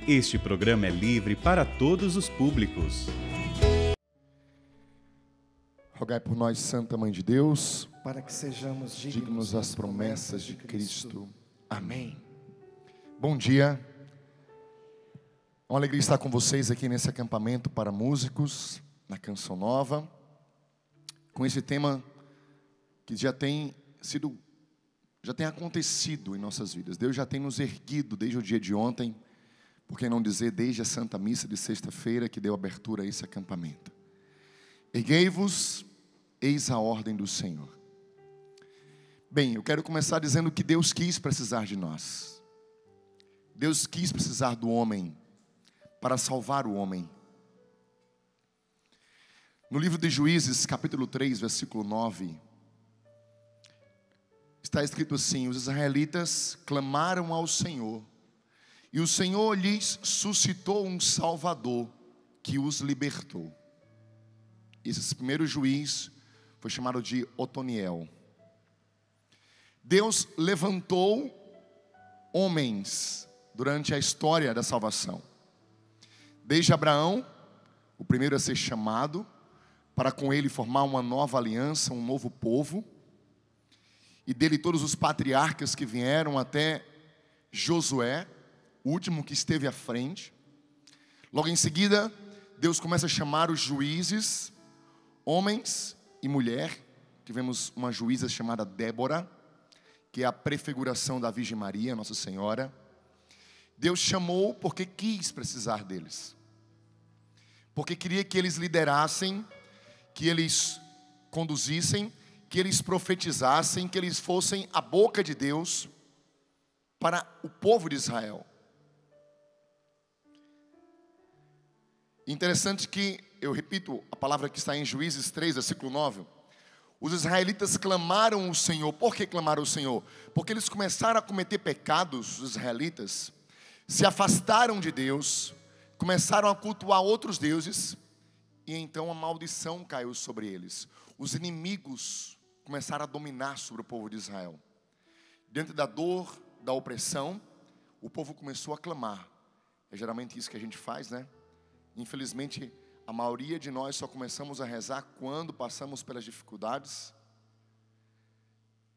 Este programa é livre para todos os públicos. Rogai por nós, Santa Mãe de Deus, para que sejamos dignos das promessas de Cristo. Amém. Bom dia. É uma alegria estar com vocês aqui nesse acampamento para músicos, na Canção Nova, com esse tema que já tem acontecido em nossas vidas. Deus já tem nos erguido desde o dia de ontem, por que não dizer desde a Santa Missa de sexta-feira que deu abertura a esse acampamento. Erguei-vos, eis a ordem do Senhor. Bem, eu quero começar dizendo que Deus quis precisar de nós. Deus quis precisar do homem para salvar o homem. No livro de Juízes, capítulo 3, versículo 9, está escrito assim: os israelitas clamaram ao Senhor, e o Senhor lhes suscitou um Salvador que os libertou. Esse primeiro juiz foi chamado de Otoniel. Deus levantou homens durante a história da salvação. Desde Abraão, o primeiro a ser chamado, para com ele formar uma nova aliança, um novo povo. E dele todos os patriarcas que vieram até Josué, o último que esteve à frente. Logo em seguida, Deus começa a chamar os juízes, homens e mulher. Tivemos uma juíza chamada Débora, que é a prefiguração da Virgem Maria, Nossa Senhora. Deus chamou porque quis precisar deles. Porque queria que eles liderassem, que eles conduzissem, que eles profetizassem, que eles fossem a boca de Deus para o povo de Israel. Interessante que, eu repito a palavra que está em Juízes 3, versículo 9. Os israelitas clamaram ao Senhor. Por que clamaram ao Senhor? Porque eles começaram a cometer pecados, os israelitas, se afastaram de Deus, começaram a cultuar outros deuses, e então a maldição caiu sobre eles. Os inimigos começaram a dominar sobre o povo de Israel. Diante da dor, da opressão, o povo começou a clamar. É geralmente isso que a gente faz, né? Infelizmente, a maioria de nós só começamos a rezar quando passamos pelas dificuldades.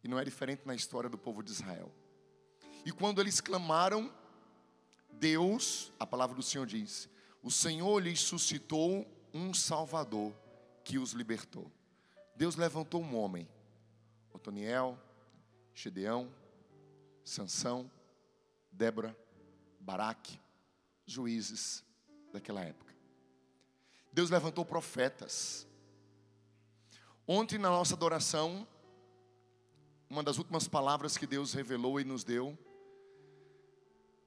E não é diferente na história do povo de Israel. E quando eles clamaram, Deus, a palavra do Senhor diz, o Senhor lhes suscitou um Salvador que os libertou. Deus levantou um homem, Otoniel, Gedeão, Sansão, Débora, Baraque, juízes daquela época. Deus levantou profetas. Ontem na nossa adoração, uma das últimas palavras que Deus revelou e nos deu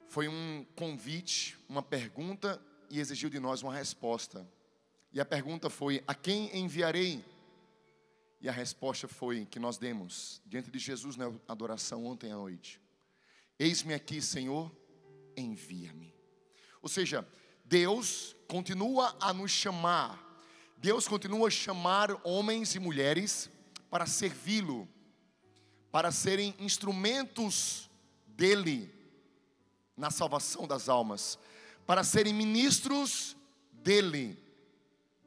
foi um convite, uma pergunta, e exigiu de nós uma resposta. E a pergunta foi: a quem enviarei? E a resposta foi que nós demos diante de Jesus na adoração ontem à noite: eis-me aqui, Senhor, envia-me. Ou seja, Deus continua a nos chamar. Deus continua a chamar homens e mulheres para servi-lo, para serem instrumentos dele na salvação das almas, para serem ministros dele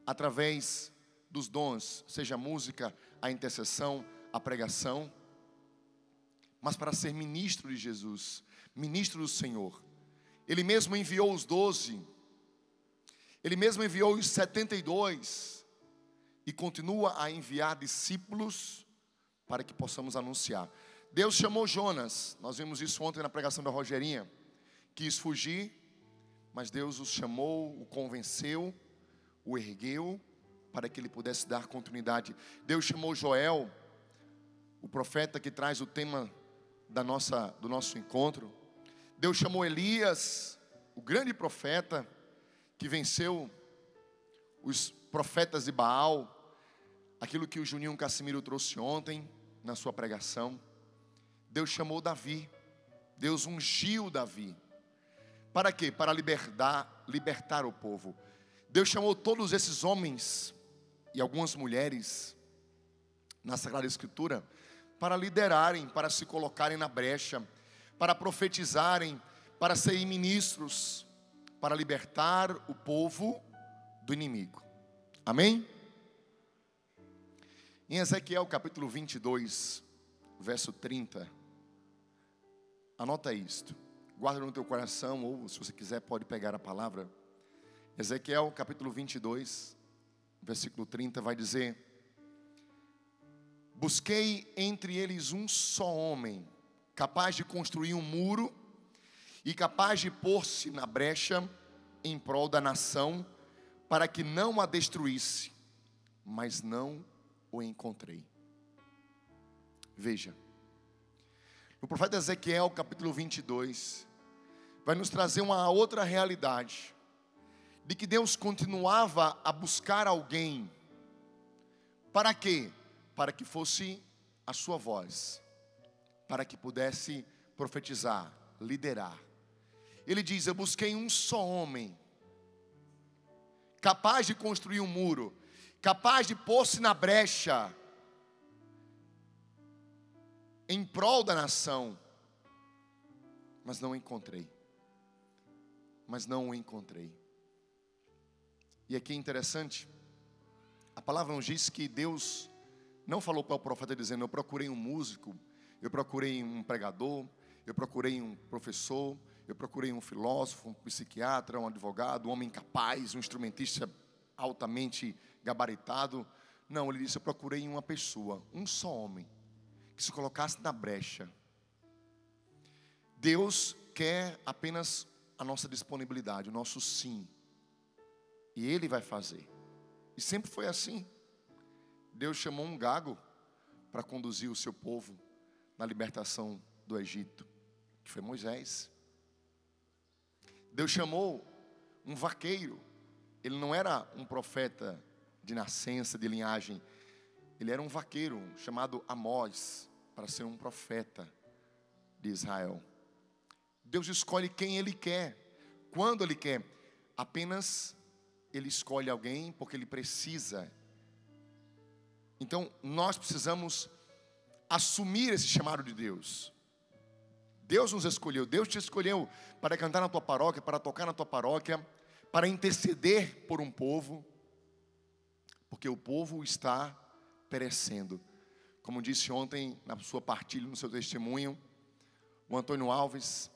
através dos dons, seja a música, a intercessão, a pregação, mas para ser ministro de Jesus, ministro do Senhor. Ele mesmo enviou os 12, Ele mesmo enviou os 72 e continua a enviar discípulos para que possamos anunciar. Deus chamou Jonas, nós vimos isso ontem na pregação da Rogerinha, quis fugir, mas Deus o chamou, o convenceu, o ergueu para que ele pudesse dar continuidade. Deus chamou Joel, o profeta que traz o tema do nosso encontro. Deus chamou Elias, o grande profeta que venceu os profetas de Baal, aquilo que o Juninho Cassimiro trouxe ontem na sua pregação. Deus chamou Davi, Deus ungiu Davi. Para quê? Para libertar o povo. Deus chamou todos esses homens e algumas mulheres na Sagrada Escritura para liderarem, para se colocarem na brecha. para profetizarem, para serem ministros, para libertar o povo do inimigo. Amém? Em Ezequiel capítulo 22, verso 30, anota isto, guarda no teu coração, ou se você quiser pode pegar a palavra. Ezequiel capítulo 22, versículo 30 vai dizer: busquei entre eles um só homem, capaz de construir um muro e capaz de pôr-se na brecha em prol da nação, para que não a destruísse, mas não o encontrei. Veja, o profeta Ezequiel capítulo 22 vai nos trazer uma outra realidade, de que Deus continuava a buscar alguém. Para quê? Para que fosse a sua voz, para que pudesse profetizar, liderar. Ele diz: eu busquei um só homem, capaz de construir um muro, capaz de pôr-se na brecha, em prol da nação, mas não o encontrei. Mas não o encontrei. E aqui é interessante, a palavra nos diz que Deus não falou para o profeta dizendo: eu procurei um músico, eu procurei um pregador, eu procurei um professor, eu procurei um filósofo, um psiquiatra, um advogado, um homem capaz, um instrumentista altamente gabaritado. Não, ele disse: eu procurei uma pessoa, um só homem, que se colocasse na brecha. Deus quer apenas a nossa disponibilidade, o nosso sim. E Ele vai fazer. E sempre foi assim. Deus chamou um gago para conduzir o seu povo na libertação do Egito, que foi Moisés. Deus chamou um vaqueiro. Ele não era um profeta de nascença, de linhagem. Ele era um vaqueiro chamado Amós, para ser um profeta de Israel. Deus escolhe quem Ele quer, quando Ele quer. Apenas Ele escolhe alguém porque Ele precisa. Então nós precisamos assumir esse chamado de Deus. Deus nos escolheu, Deus te escolheu para cantar na tua paróquia, para tocar na tua paróquia, para interceder por um povo, porque o povo está perecendo. Como disse ontem na sua partilha, no seu testemunho, o Antônio Alves,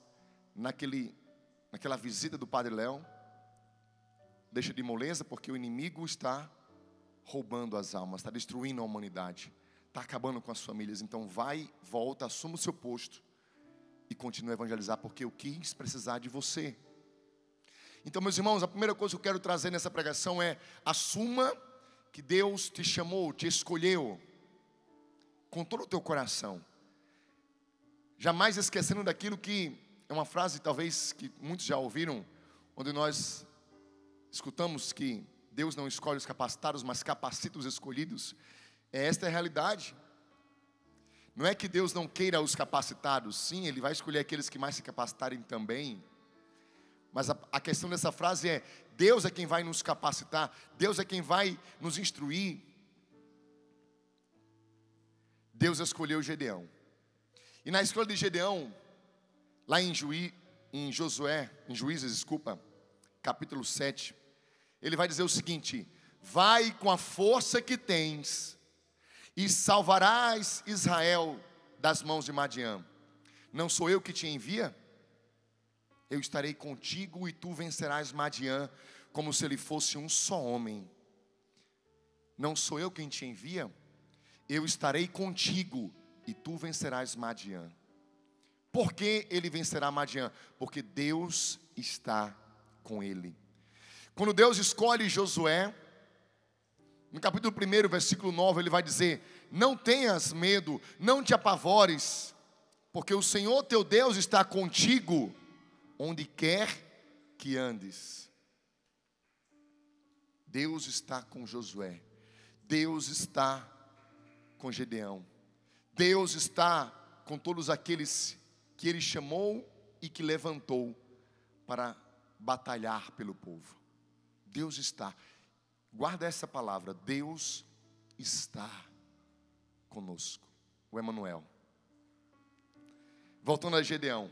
naquela visita do Padre Léo, deixa de moleza porque o inimigo está roubando as almas, está destruindo a humanidade, está acabando com as famílias. Então vai, volta, assuma o seu posto e continue a evangelizar, porque eu quis precisar de você. Então, meus irmãos, a primeira coisa que eu quero trazer nessa pregação é: assuma que Deus te chamou, te escolheu, com todo o teu coração, jamais esquecendo daquilo que é uma frase talvez que muitos já ouviram, onde nós escutamos que Deus não escolhe os capacitados, mas capacita os escolhidos. Esta é a realidade. Não é que Deus não queira os capacitados, sim, Ele vai escolher aqueles que mais se capacitarem também. Mas a questão dessa frase é: Deus é quem vai nos capacitar, Deus é quem vai nos instruir. Deus escolheu Gedeão. E na escolha de Gedeão, lá em Juízes, capítulo 7, ele vai dizer o seguinte: vai com a força que tens e salvarás Israel das mãos de Madiã. Não sou eu que te envia? Eu estarei contigo e tu vencerás Madiã, como se ele fosse um só homem. Não sou eu quem te envia? Eu estarei contigo e tu vencerás Madiã. Por que ele vencerá Madiã? Porque Deus está com ele. Quando Deus escolhe Josué, no capítulo 1, versículo 9, ele vai dizer: não tenhas medo, não te apavores, porque o Senhor teu Deus está contigo, onde quer que andes. Deus está com Josué, Deus está com Gedeão, Deus está com todos aqueles que Ele chamou e que levantou para batalhar pelo povo. Deus está, guarda essa palavra, Deus está conosco, o Emanuel. Voltando a Gedeão.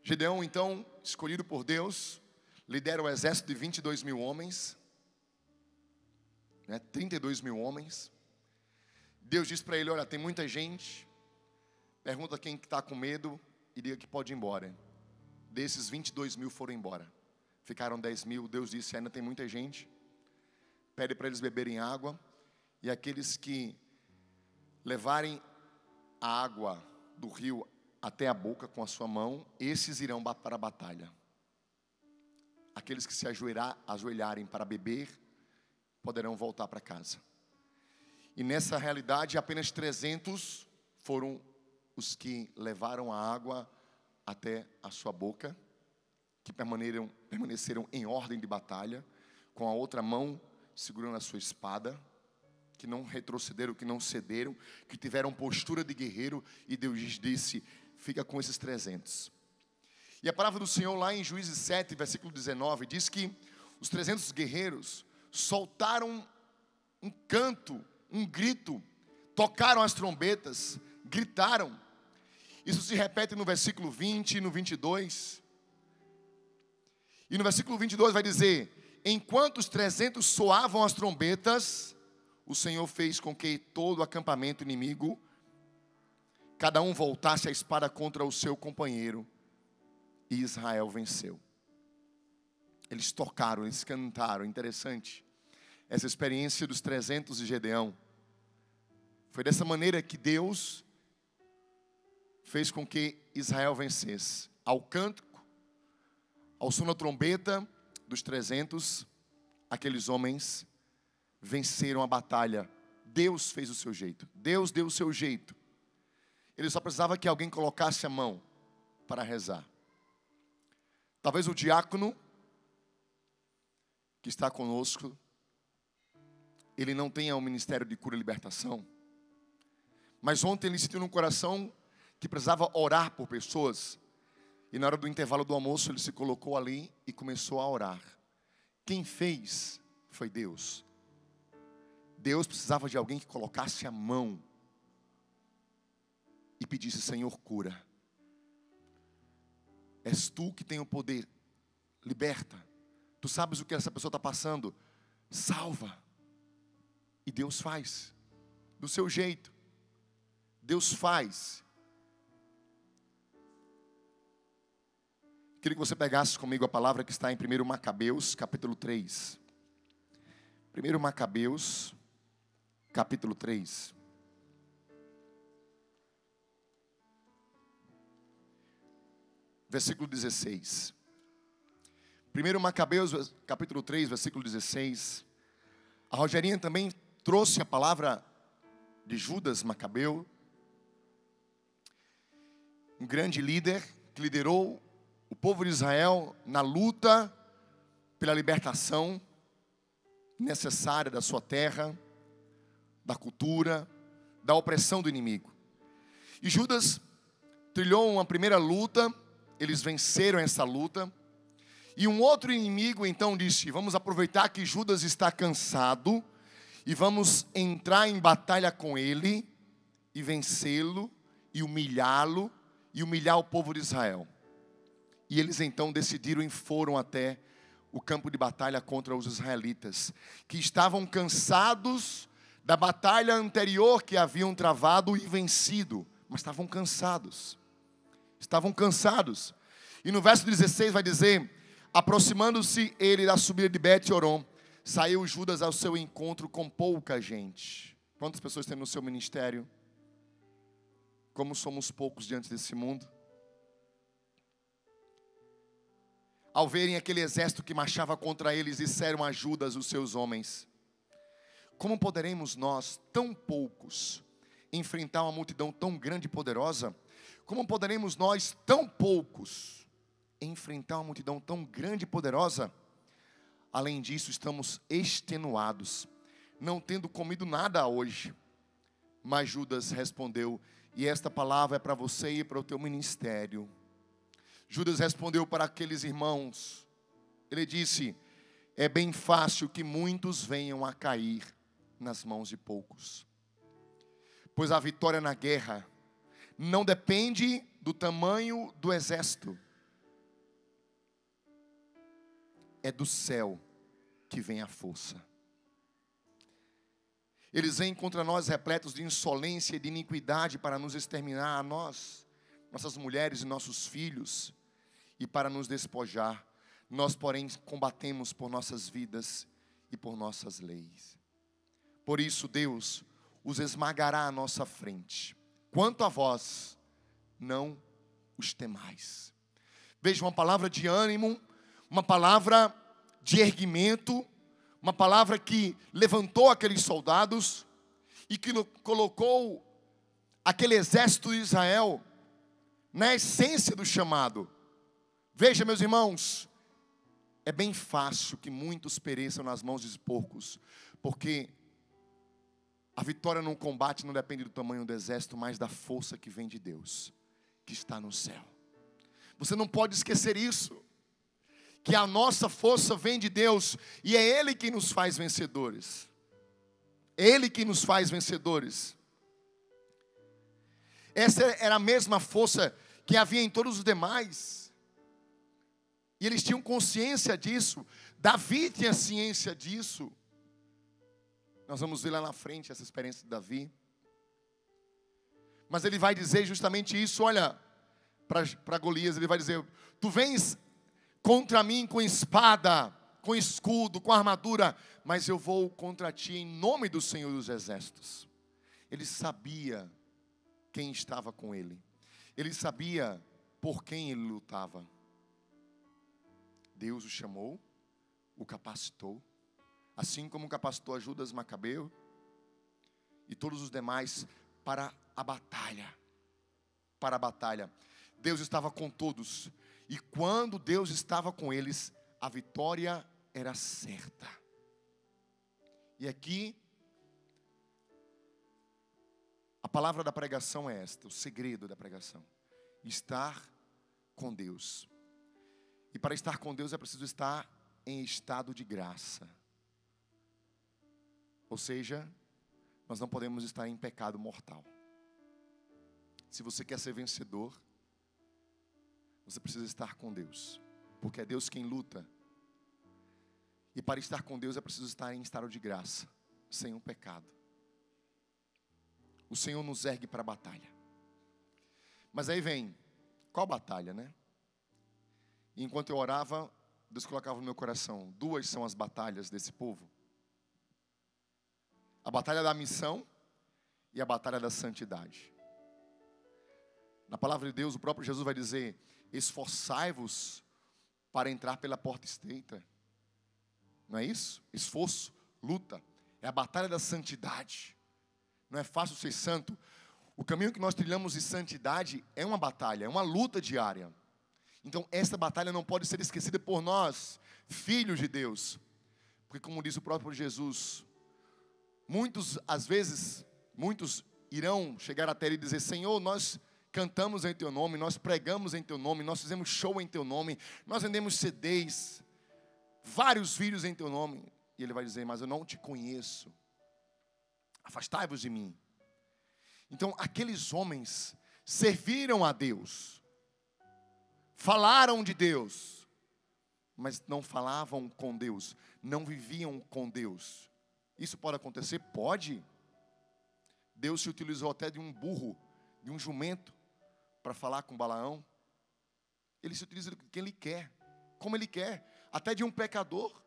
Gedeão, então, escolhido por Deus, lidera o exército de 22 mil homens, 32 mil homens. Deus diz para ele, olha, tem muita gente, pergunta quem está com medo e diga que pode ir embora. Desses 22 mil foram embora, ficaram 10 mil, Deus disse, ainda tem muita gente, pede para eles beberem água, e aqueles que levarem a água do rio até a boca com a sua mão, esses irão para a batalha. Aqueles que se ajoelharem para beber, poderão voltar para casa. E nessa realidade, apenas 300 foram os que levaram a água até a sua boca, que permaneceram em ordem de batalha, com a outra mão segurando a sua espada, que não retrocederam, que não cederam, que tiveram postura de guerreiro, e Deus disse, fica com esses 300. E a palavra do Senhor lá em Juízes 7, versículo 19, diz que os 300 guerreiros soltaram um canto, um grito, tocaram as trombetas, gritaram. Isso se repete no versículo 20 e no 22. E no versículo 22 vai dizer, enquanto os 300 soavam as trombetas, o Senhor fez com que todo o acampamento inimigo, cada um voltasse a espada contra o seu companheiro, e Israel venceu. Eles tocaram, eles cantaram, interessante. Essa experiência dos 300 de Gedeão. Foi dessa maneira que Deus fez com que Israel vencesse. Ao cântico, ao som da trombeta dos 300, aqueles homens venceram a batalha. Deus fez o seu jeito. Deus deu o seu jeito. Ele só precisava que alguém colocasse a mão para rezar. Talvez o diácono que está conosco, ele não tenha o ministério de cura e libertação. Mas ontem ele sentiu no coração que precisava orar por pessoas. E na hora do intervalo do almoço ele se colocou ali e começou a orar. Quem fez foi Deus. Deus precisava de alguém que colocasse a mão e pedisse, Senhor, cura. És tu que tem o poder, liberta. Tu sabes o que essa pessoa está passando, salva. E Deus faz, do seu jeito. Deus faz. Queria que você pegasse comigo a palavra que está em 1 Macabeus, capítulo 3. 1 Macabeus, capítulo 3. Versículo 16. 1 Macabeus, capítulo 3, versículo 16. A Rogerinha também trouxe a palavra de Judas Macabeu, um grande líder que liderou o povo de Israel na luta pela libertação necessária da sua terra, da cultura, da opressão do inimigo. E Judas trilhou uma primeira luta, eles venceram essa luta. E um outro inimigo então disse, vamos aproveitar que Judas está cansado e vamos entrar em batalha com ele e vencê-lo e humilhá-lo e humilhar o povo de Israel. E eles então decidiram e foram até o campo de batalha contra os israelitas, que estavam cansados da batalha anterior que haviam travado e vencido, mas estavam cansados. Estavam cansados. E no verso 16 vai dizer, aproximando-se ele da subida de Bet-Horon, saiu Judas ao seu encontro com pouca gente. Quantas pessoas tem no seu ministério? Como somos poucos diante desse mundo? Ao verem aquele exército que marchava contra eles, disseram a Judas, os seus homens, como poderemos nós, tão poucos, enfrentar uma multidão tão grande e poderosa? Como poderemos nós, tão poucos, enfrentar uma multidão tão grande e poderosa? Além disso, estamos extenuados, não tendo comido nada hoje. Mas Judas respondeu, e esta palavra é para você e para o teu ministério. Judas respondeu para aqueles irmãos, ele disse, é bem fácil que muitos venham a cair nas mãos de poucos. Pois a vitória na guerra não depende do tamanho do exército. É do céu que vem a força. Eles vêm contra nós repletos de insolência e de iniquidade para nos exterminar, a nós, nossas mulheres e nossos filhos, e para nos despojar. Nós, porém, combatemos por nossas vidas e por nossas leis. Por isso, Deus os esmagará à nossa frente. Quanto a vós, não os temais. Veja, uma palavra de ânimo, uma palavra de erguimento, uma palavra que levantou aqueles soldados e que colocou aquele exército de Israel na essência do chamado. Veja, meus irmãos, é bem fácil que muitos pereçam nas mãos dos porcos, porque a vitória no combate não depende do tamanho do exército, mas da força que vem de Deus, que está no céu. Você não pode esquecer isso, que a nossa força vem de Deus, e é Ele quem nos faz vencedores. É Ele quem nos faz vencedores. Essa era a mesma força que havia em todos os demais, e eles tinham consciência disso. Davi tinha ciência disso. Nós vamos ver lá na frente essa experiência de Davi. Mas ele vai dizer justamente isso. Olha, para Golias, ele vai dizer: tu vens contra mim com espada, com escudo, com armadura, mas eu vou contra ti em nome do Senhor dos Exércitos. Ele sabia quem estava com ele. Ele sabia por quem ele lutava. Deus o chamou, o capacitou, assim como capacitou a Judas Macabeu e todos os demais para a batalha. Para a batalha. Deus estava com todos. E quando Deus estava com eles, a vitória era certa. E aqui, a palavra da pregação é esta, o segredo da pregação: estar com Deus. E para estar com Deus é preciso estar em estado de graça. Ou seja, nós não podemos estar em pecado mortal. Se você quer ser vencedor, você precisa estar com Deus, porque é Deus quem luta. E para estar com Deus é preciso estar em estado de graça, sem um pecado. O Senhor nos ergue para a batalha. Mas aí vem, qual batalha, né? E enquanto eu orava, Deus colocava no meu coração: duas são as batalhas desse povo. A batalha da missão e a batalha da santidade. Na palavra de Deus, o próprio Jesus vai dizer: esforçai-vos para entrar pela porta estreita. Não é isso? Esforço, luta. É a batalha da santidade. Não é fácil ser santo. O caminho que nós trilhamos de santidade é uma batalha, é uma luta diária. Então, esta batalha não pode ser esquecida por nós, filhos de Deus. Porque, como diz o próprio Jesus, às vezes, muitos irão chegar até Ele e dizer: Senhor, nós cantamos em Teu nome, nós pregamos em Teu nome, nós fizemos show em Teu nome, nós vendemos CDs, vários vídeos em Teu nome. E Ele vai dizer: mas eu não te conheço, afastai-vos de mim. Então, aqueles homens serviram a Deus, falaram de Deus, mas não falavam com Deus, não viviam com Deus. Isso pode acontecer? Pode. Deus se utilizou até de um burro, de um jumento, para falar com Balaão. Ele se utiliza de quem Ele quer, como Ele quer, até de um pecador.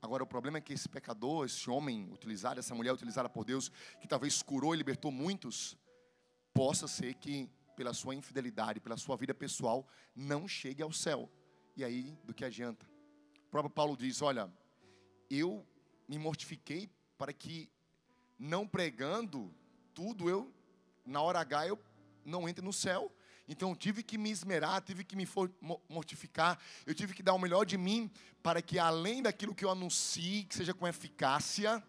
Agora, o problema é que esse pecador, esse homem utilizado, essa mulher utilizada por Deus, que talvez curou e libertou muitos, possa ser que, pela sua infidelidade, pela sua vida pessoal, não chegue ao céu. E aí, do que adianta? O próprio Paulo diz: olha, eu me mortifiquei para que, não pregando tudo, na hora H, eu não entre no céu. Então, eu tive que me esmerar, tive que me mortificar, eu tive que dar o melhor de mim, para que, além daquilo que eu anuncie, que seja com eficácia,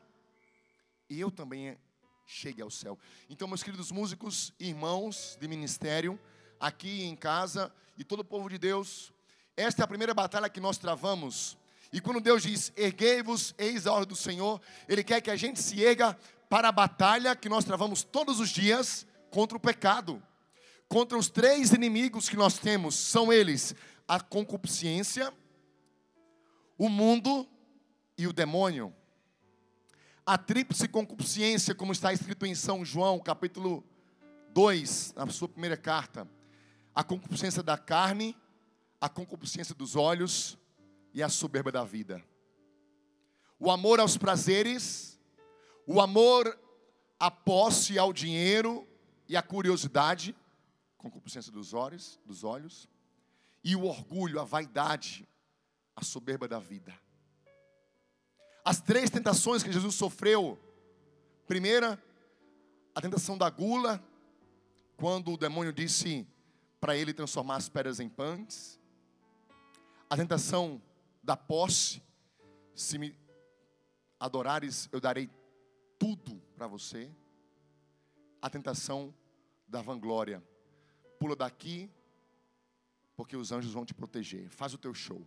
eu também chegue ao céu. Então, meus queridos músicos, irmãos de ministério, aqui em casa, e todo o povo de Deus, esta é a primeira batalha que nós travamos. E quando Deus diz: erguei-vos, eis a ordem do Senhor, Ele quer que a gente se erga para a batalha que nós travamos todos os dias contra o pecado. contra os três inimigos que nós temos. São eles: a concupiscência, o mundo e o demônio. A tríplice concupiscência, como está escrito em São João, capítulo 2, na sua primeira carta. A concupiscência da carne, a concupiscência dos olhos e a soberba da vida. O amor aos prazeres, o amor à posse e ao dinheiro e à curiosidade, concupiscência dos olhos, e o orgulho, a vaidade, a soberba da vida. As três tentações que Jesus sofreu. Primeira, a tentação da gula, quando o demônio disse para ele transformar as pedras em pães. A tentação da posse: se me adorares, eu darei tudo para você. A tentação da vanglória: pula daqui, porque os anjos vão te proteger, faz o teu show.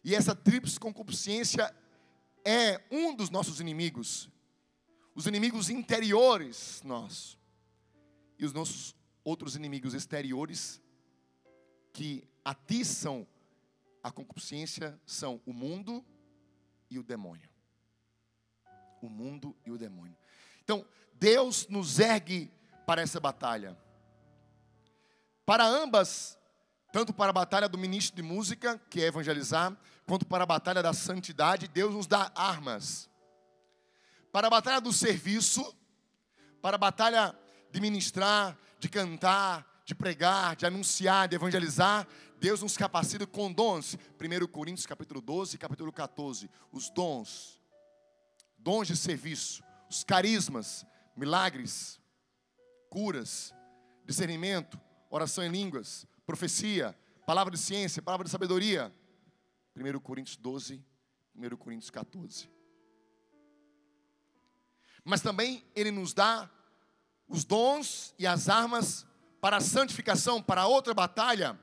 E essa tríplice concupiscência é um dos nossos inimigos, os inimigos interiores nossos, e os nossos outros inimigos exteriores que atiçam a concupiscência são o mundo e o demônio. O mundo e o demônio. Então, Deus nos ergue para essa batalha. Para ambas, tanto para a batalha do ministro de música, que é evangelizar, quanto para a batalha da santidade, Deus nos dá armas. Para a batalha do serviço, para a batalha de ministrar, de cantar, de pregar, de anunciar, de evangelizar, Deus nos capacita com dons. 1 Coríntios capítulo 12, capítulo 14. Os dons de serviço, os carismas, milagres, curas, discernimento, oração em línguas, profecia, palavra de ciência, palavra de sabedoria. 1 Coríntios 12, 1 Coríntios 14. Mas também Ele nos dá os dons e as armas para a santificação, para outra batalha,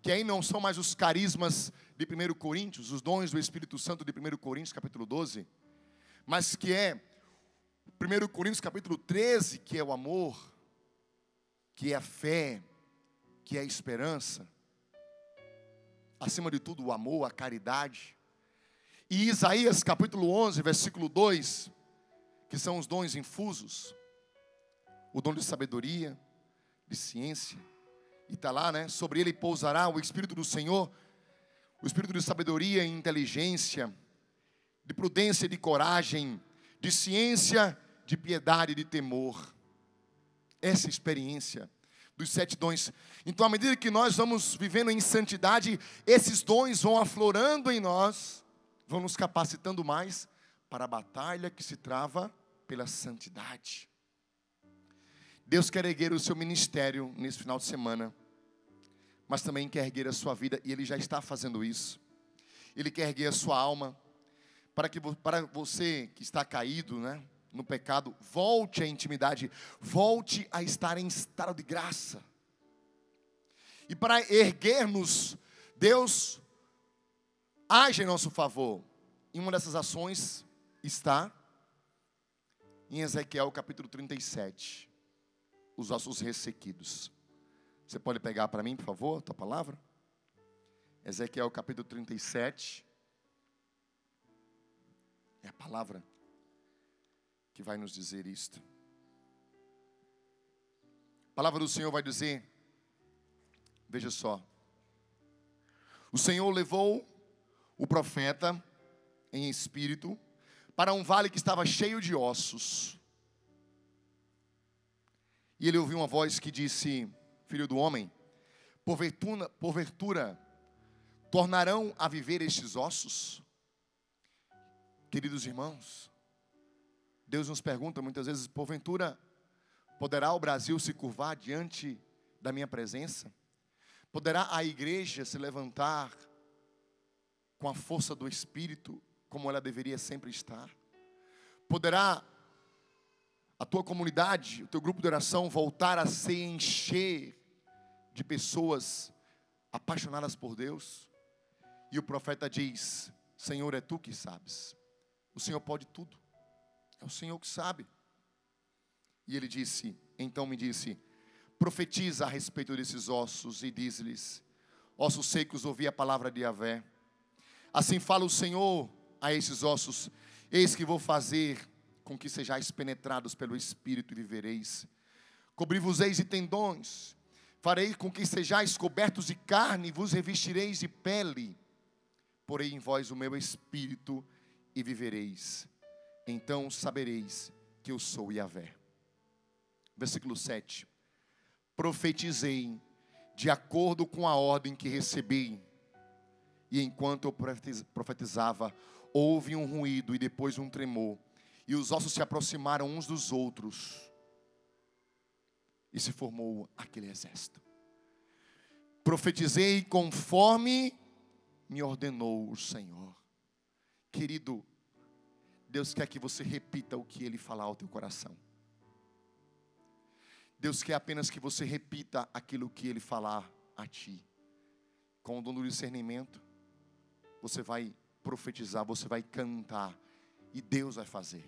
que aí não são mais os carismas de 1 Coríntios, os dons do Espírito Santo de 1 Coríntios capítulo 12, mas que é 1 Coríntios capítulo 13, que é o amor, que é a fé, que é a esperança, acima de tudo o amor, a caridade. E Isaías capítulo 11, versículo 2, que são os dons infusos, o dom de sabedoria, de ciência, e está lá, né? Sobre ele pousará o Espírito do Senhor, o Espírito de sabedoria e inteligência, de prudência e de coragem, de ciência, de piedade e de temor. Essa experiência dos 7 dons. Então, à medida que nós vamos vivendo em santidade, esses dons vão aflorando em nós, vão nos capacitando mais para a batalha que se trava pela santidade. Deus quer erguer o seu ministério nesse final de semana, mas também quer erguer a sua vida, e Ele já está fazendo isso. Ele quer erguer a sua alma, para você que está caído, né, no pecado, volte à intimidade, volte a estar em estado de graça. E para erguer-nos, Deus age em nosso favor. E uma dessas ações está em Ezequiel capítulo 37. Os ossos ressequidos. Você pode pegar para mim, por favor, a tua palavra? Ezequiel capítulo 37. É a palavra que vai nos dizer isto. A palavra do Senhor vai dizer, veja só. O Senhor levou o profeta em espírito para um vale que estava cheio de ossos. E ele ouviu uma voz que disse: Filho do homem, porventura tornarão a viver estes ossos? Queridos irmãos, Deus nos pergunta muitas vezes: porventura poderá o Brasil se curvar diante da minha presença? Poderá a igreja se levantar com a força do Espírito como ela deveria sempre estar? Poderá a tua comunidade, o teu grupo de oração voltar a se encher de pessoas apaixonadas por Deus? E o profeta diz: Senhor, é tu que sabes. O Senhor pode tudo. É o Senhor que sabe. E ele disse, então me disse: profetiza a respeito desses ossos e diz-lhes: ossos secos, ouvi a palavra de Yahvé. Assim fala o Senhor a esses ossos: eis que vou fazer com que sejais penetrados pelo Espírito e vivereis. Cobri-vos-eis de tendões, farei com que sejais cobertos de carne, e vos revestireis de pele. Porei em vós o meu Espírito e vivereis. Então sabereis que eu sou Yahvé. Versículo 7. Profetizei de acordo com a ordem que recebi. E enquanto eu profetizava, houve um ruído e depois um tremor. E os ossos se aproximaram uns dos outros. E se formou aquele exército. Profetizei conforme me ordenou o Senhor. Querido, Deus quer que você repita o que Ele falar ao teu coração. Deus quer apenas que você repita aquilo que Ele falar a ti. Com o dom do discernimento, você vai profetizar, você vai cantar, e Deus vai fazer.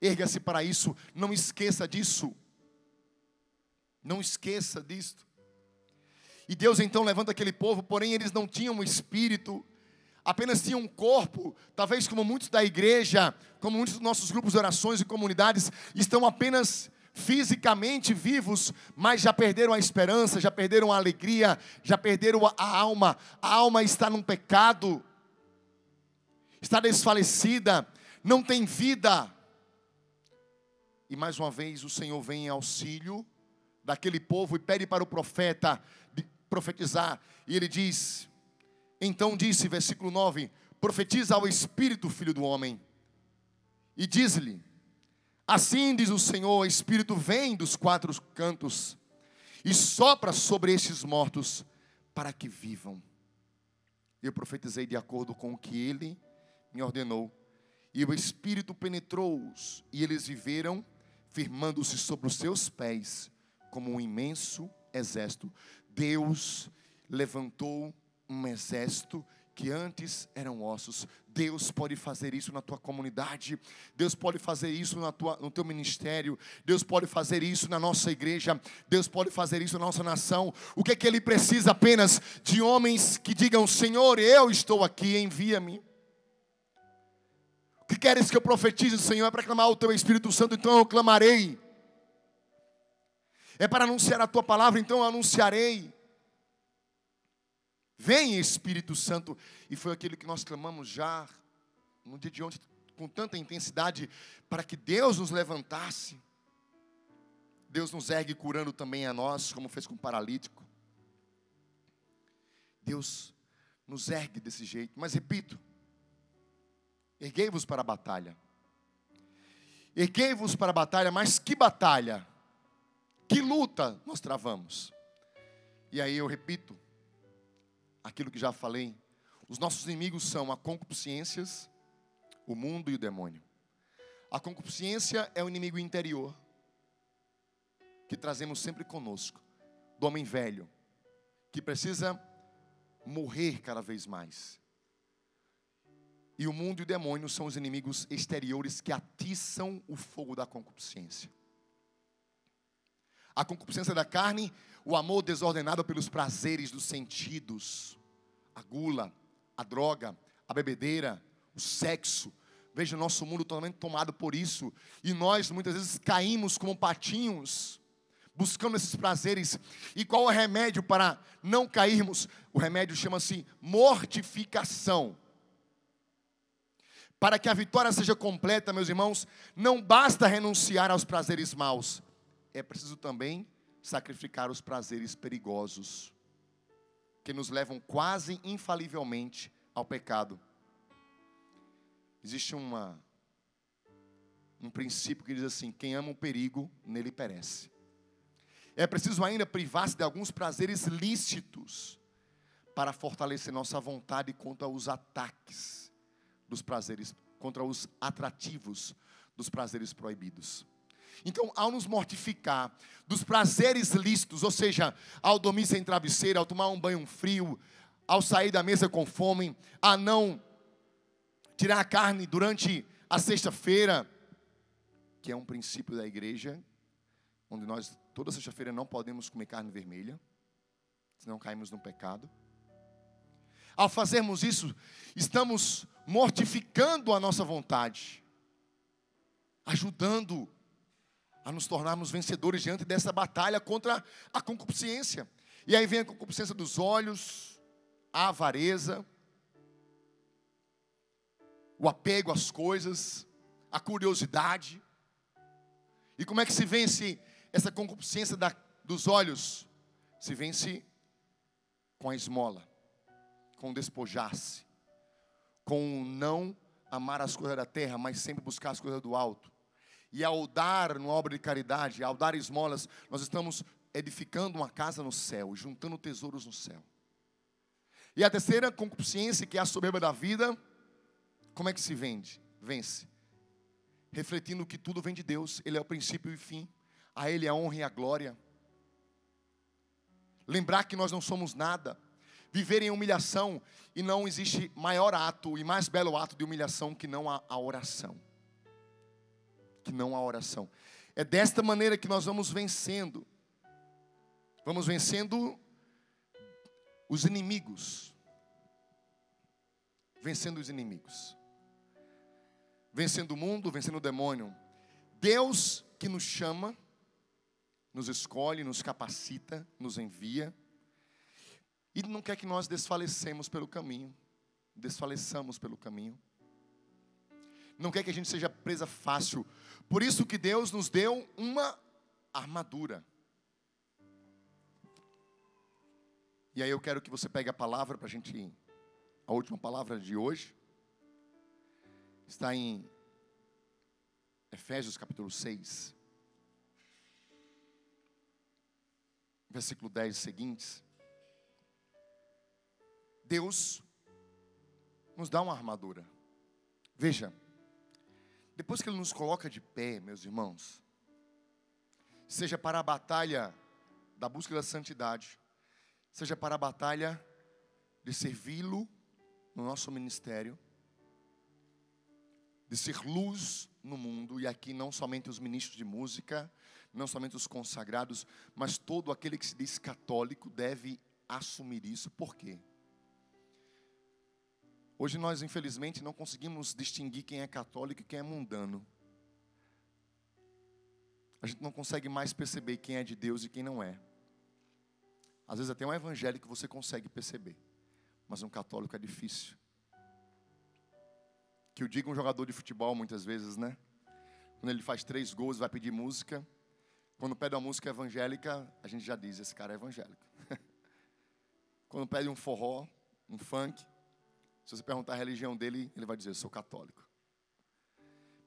Erga-se para isso, não esqueça disso. Não esqueça disto. E Deus então levanta aquele povo, porém eles não tinham um espírito, apenas tinham um corpo. Talvez como muitos da igreja, como muitos dos nossos grupos de orações e comunidades, estão apenas fisicamente vivos, mas já perderam a esperança, já perderam a alegria, já perderam a alma. A alma está num pecado, está desfalecida, não tem vida. E mais uma vez o Senhor vem em auxílio daquele povo e pede para o profeta profetizar. E ele diz: então disse, versículo 9: profetiza ao Espírito, filho do homem, e diz-lhe: assim diz o Senhor, o Espírito vem dos quatro cantos e sopra sobre estes mortos para que vivam. Eu profetizei de acordo com o que Ele me ordenou, e o Espírito penetrou-os, e eles viveram, firmando-se sobre os seus pés, como um imenso exército. Deus levantou um exército que antes eram ossos. Deus pode fazer isso na tua comunidade. Deus pode fazer isso no teu ministério. Deus pode fazer isso na nossa igreja. Deus pode fazer isso na nossa nação. O que é que Ele precisa apenas? De homens que digam: Senhor, eu estou aqui, envia-me. O que queres que eu profetize, Senhor? É para clamar o Teu Espírito Santo, então eu clamarei. É para anunciar a Tua palavra, então eu anunciarei. Vem, Espírito Santo. E foi aquilo que nós clamamos já no dia de ontem, com tanta intensidade, para que Deus nos levantasse. Deus nos ergue curando também a nós, como fez com o paralítico. Deus nos ergue desse jeito. Mas repito, erguei-vos para a batalha. Erguei-vos para a batalha, mas que batalha? Que luta nós travamos? E aí eu repito aquilo que já falei. Os nossos inimigos são a concupiscência, o mundo e o demônio. A concupiscência é o inimigo interior, que trazemos sempre conosco, do homem velho, que precisa morrer cada vez mais. E o mundo e o demônio são os inimigos exteriores que atiçam o fogo da concupiscência. A concupiscência da carne, o amor desordenado pelos prazeres dos sentidos, a gula, a droga, a bebedeira, o sexo. Veja o nosso mundo totalmente tomado por isso. E nós muitas vezes caímos como patinhos, buscando esses prazeres. E qual é o remédio para não cairmos? O remédio chama-se mortificação. Para que a vitória seja completa, meus irmãos, não basta renunciar aos prazeres maus. É preciso também sacrificar os prazeres perigosos, que nos levam quase infalivelmente ao pecado. Existe um princípio que diz assim: quem ama o perigo, nele perece. É preciso ainda privar-se de alguns prazeres lícitos para fortalecer nossa vontade contra os ataques dos prazeres, contra os atrativos dos prazeres proibidos. Então, ao nos mortificar dos prazeres lícitos, ou seja, ao dormir sem travesseiro, ao tomar um banho frio, ao sair da mesa com fome, a não tirar a carne durante a sexta-feira, que é um princípio da igreja, onde nós toda sexta-feira não podemos comer carne vermelha, senão caímos no pecado. Ao fazermos isso, estamos mortificando a nossa vontade, ajudando a nos tornarmos vencedores diante dessa batalha contra a concupiscência. E aí vem a concupiscência dos olhos, a avareza, o apego às coisas, a curiosidade. E como é que se vence essa concupiscência dos olhos? Se vence com a esmola, com o despojar-se, com o não amar as coisas da terra, mas sempre buscar as coisas do alto. E ao dar numa obra de caridade, ao dar esmolas, nós estamos edificando uma casa no céu, juntando tesouros no céu. E a terceira concupiscência, que é a soberba da vida, como é que se vence? Refletindo que tudo vem de Deus, Ele é o princípio e o fim, a Ele a honra e a glória. Lembrar que nós não somos nada, viver em humilhação, e não existe maior ato e mais belo ato de humilhação que não a oração. Que não a oração. É desta maneira que nós vamos vencendo. Vamos vencendo os inimigos. Vencendo os inimigos. Vencendo o mundo, vencendo o demônio. Deus que nos chama, nos escolhe, nos capacita, nos envia. E não quer que nós desfaleçamos pelo caminho. Desfaleçamos pelo caminho. Não quer que a gente seja presa fácil. Por isso que Deus nos deu uma armadura. E aí eu quero que você pegue a palavra para a gente, a última palavra de hoje. Está em Efésios capítulo 6. Versículo 10 seguintes. Deus nos dá uma armadura. Veja. Depois que Ele nos coloca de pé, meus irmãos, seja para a batalha da busca da santidade, seja para a batalha de servi-lo no nosso ministério, de ser luz no mundo, e aqui não somente os ministros de música, não somente os consagrados, mas todo aquele que se diz católico deve assumir isso. Por quê? Hoje nós, infelizmente, não conseguimos distinguir quem é católico e quem é mundano. A gente não consegue mais perceber quem é de Deus e quem não é. Às vezes até um evangélico você consegue perceber, mas um católico é difícil. Que eu digo um jogador de futebol muitas vezes, né? Quando ele faz 3 gols, vai pedir música. Quando pede uma música evangélica, a gente já diz, esse cara é evangélico. Quando pede um forró, um funk, se você perguntar a religião dele, ele vai dizer, eu sou católico.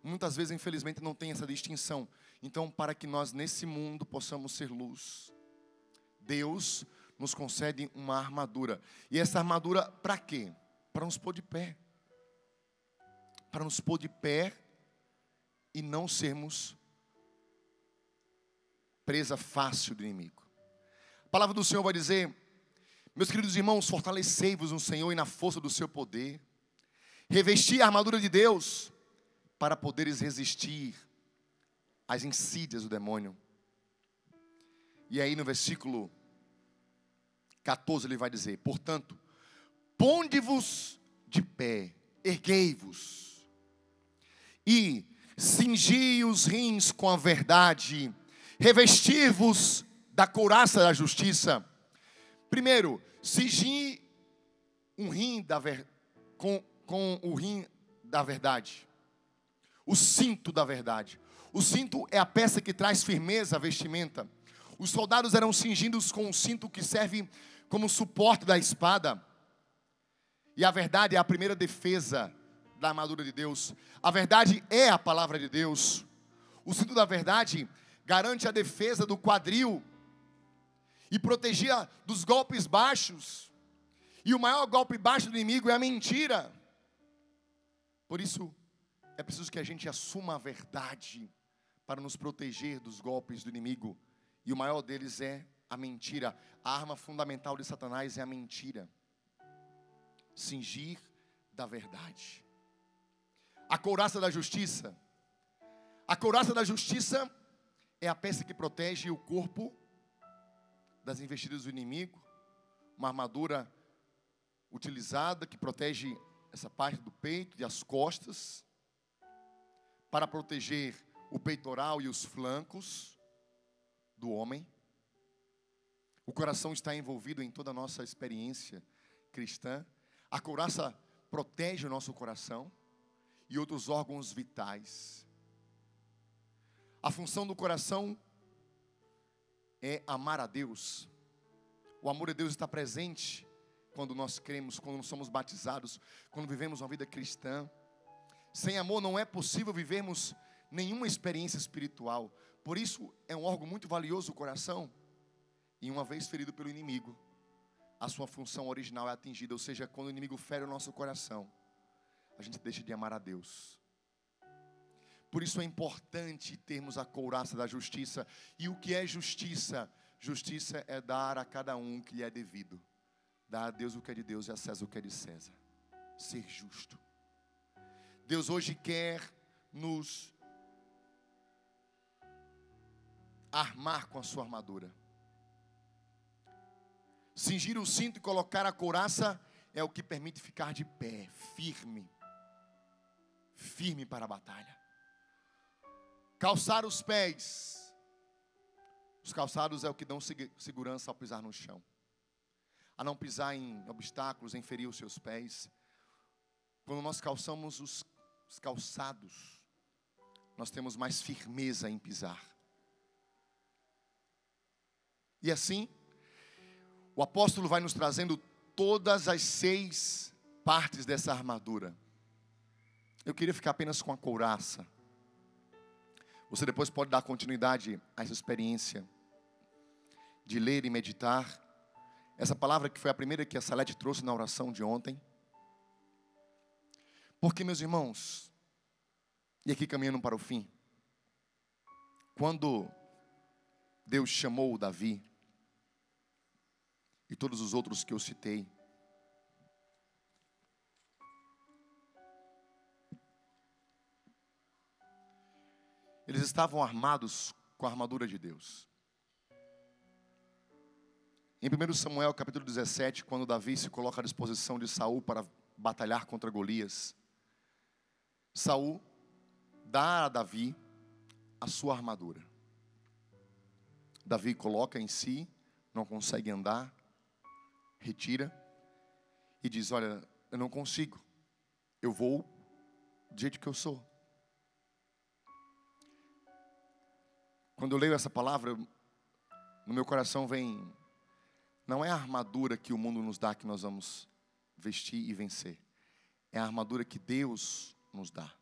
Muitas vezes, infelizmente, não tem essa distinção. Então, para que nós nesse mundo possamos ser luz, Deus nos concede uma armadura. E essa armadura, para quê? Para nos pôr de pé. Para nos pôr de pé e não sermos presa fácil do inimigo. A palavra do Senhor vai dizer, meus queridos irmãos, fortalecei-vos no Senhor e na força do seu poder. Revesti a armadura de Deus para poderes resistir às insídias do demônio. E aí no versículo 14 ele vai dizer, portanto, ponde-vos de pé, erguei-vos e cingi os rins com a verdade, revestir-vos da couraça da justiça. Primeiro, cingir um rim com o rim da verdade. O cinto da verdade. O cinto é a peça que traz firmeza à vestimenta. Os soldados eram cingidos com um cinto que serve como suporte da espada. E a verdade é a primeira defesa da armadura de Deus. A verdade é a palavra de Deus. O cinto da verdade garante a defesa do quadril e protegia dos golpes baixos. E o maior golpe baixo do inimigo é a mentira. Por isso, é preciso que a gente assuma a verdade para nos proteger dos golpes do inimigo. E o maior deles é a mentira. A arma fundamental de Satanás é a mentira. Cingir da verdade. A couraça da justiça. A couraça da justiça é a peça que protege o corpo das investidas do inimigo. Uma armadura utilizada que protege essa parte do peito e as costas, para proteger o peitoral e os flancos do homem. O coração está envolvido em toda a nossa experiência cristã. A couraça protege o nosso coração e outros órgãos vitais. A função do coração é amar a Deus. O amor de Deus está presente quando nós cremos, quando nós somos batizados, quando vivemos uma vida cristã. Sem amor não é possível vivermos nenhuma experiência espiritual. Por isso é um órgão muito valioso o coração. E uma vez ferido pelo inimigo, a sua função original é atingida. Ou seja, quando o inimigo fere o nosso coração, a gente deixa de amar a Deus. Por isso é importante termos a couraça da justiça. E o que é justiça? Justiça é dar a cada um o que lhe é devido. Dar a Deus o que é de Deus e a César o que é de César. Ser justo. Deus hoje quer nos armar com a sua armadura. Cingir o cinto e colocar a couraça é o que permite ficar de pé, firme. Firme para a batalha. Calçar os pés. Os calçados é o que dão segurança ao pisar no chão. A não pisar em obstáculos, em ferir os seus pés. Quando nós calçamos os calçados, nós temos mais firmeza em pisar. E assim, o apóstolo vai nos trazendo todas as 6 partes dessa armadura. Eu queria ficar apenas com a couraça. Você depois pode dar continuidade a essa experiência de ler e meditar. Essa palavra que foi a primeira que a Salete trouxe na oração de ontem. Porque, meus irmãos, e aqui caminhando para o fim, quando Deus chamou Davi e todos os outros que eu citei, eles estavam armados com a armadura de Deus. Em 1 Samuel capítulo 17, quando Davi se coloca à disposição de Saul para batalhar contra Golias, Saul dá a Davi a sua armadura. Davi coloca em si, não consegue andar, retira e diz: olha, eu não consigo, eu vou do jeito que eu sou. Quando eu leio essa palavra, no meu coração vem, não é a armadura que o mundo nos dá que nós vamos vestir e vencer. É a armadura que Deus nos dá.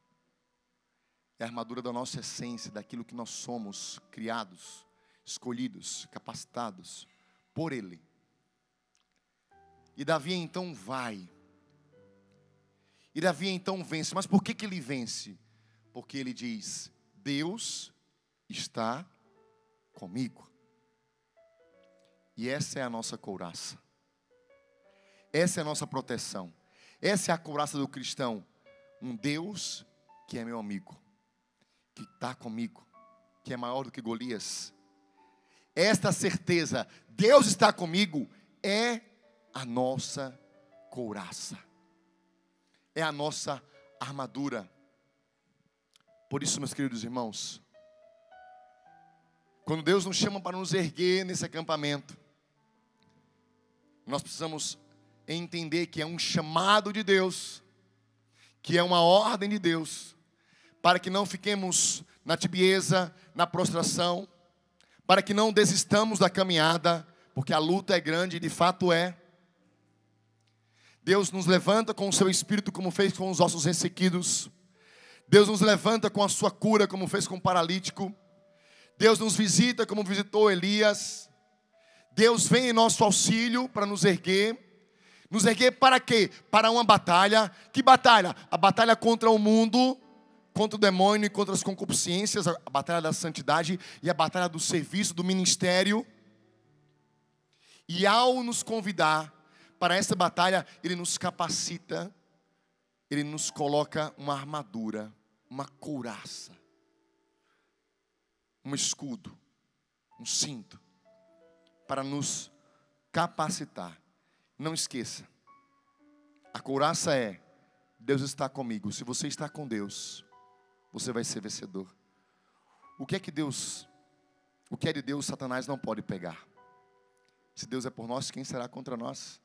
É a armadura da nossa essência, daquilo que nós somos, criados, escolhidos, capacitados por Ele. E Davi então vai. E Davi então vence. Mas por que ele vence? Porque ele diz: Deus está comigo. E essa é a nossa couraça. Essa é a nossa proteção. Essa é a couraça do cristão. Um Deus que é meu amigo, que está comigo, que é maior do que Golias. Esta certeza, Deus está comigo, é a nossa couraça. É a nossa armadura. Por isso, meus queridos irmãos, quando Deus nos chama para nos erguer nesse acampamento, nós precisamos entender que é um chamado de Deus, que é uma ordem de Deus, para que não fiquemos na tibieza, na prostração, para que não desistamos da caminhada, porque a luta é grande e de fato é. Deus nos levanta com o seu Espírito, como fez com os ossos ressequidos. Deus nos levanta com a sua cura, como fez com o paralítico. Deus nos visita como visitou Elias. Deus vem em nosso auxílio para nos erguer. Nos erguer para quê? Para uma batalha. Que batalha? A batalha contra o mundo, contra o demônio e contra as concupiscências. A batalha da santidade e a batalha do serviço, do ministério. E ao nos convidar para essa batalha, Ele nos capacita. Ele nos coloca uma armadura, uma couraça. um escudo, um cinto, para nos capacitar. Não esqueça, a couraça é: Deus está comigo. Se você está com Deus, você vai ser vencedor. O que é de Deus, Satanás não pode pegar. Se Deus é por nós, quem será contra nós?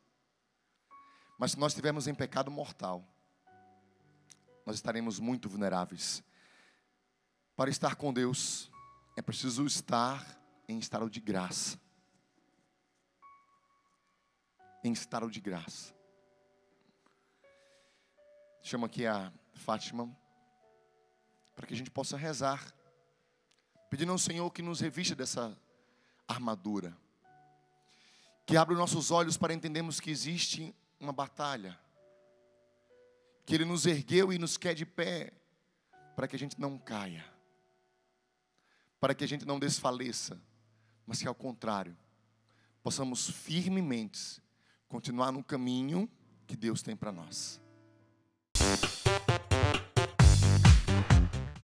Mas se nós estivermos em pecado mortal, nós estaremos muito vulneráveis. Para estar com Deus, é preciso estar em estado de graça. Em estado de graça. Chamo aqui a Fátima, para que a gente possa rezar, pedindo ao Senhor que nos revista dessa armadura, que abra os nossos olhos para entendermos que existe uma batalha, que Ele nos ergueu e nos quer de pé, para que a gente não caia, para que a gente não desfaleça, mas que ao contrário, possamos firmemente continuar no caminho que Deus tem para nós.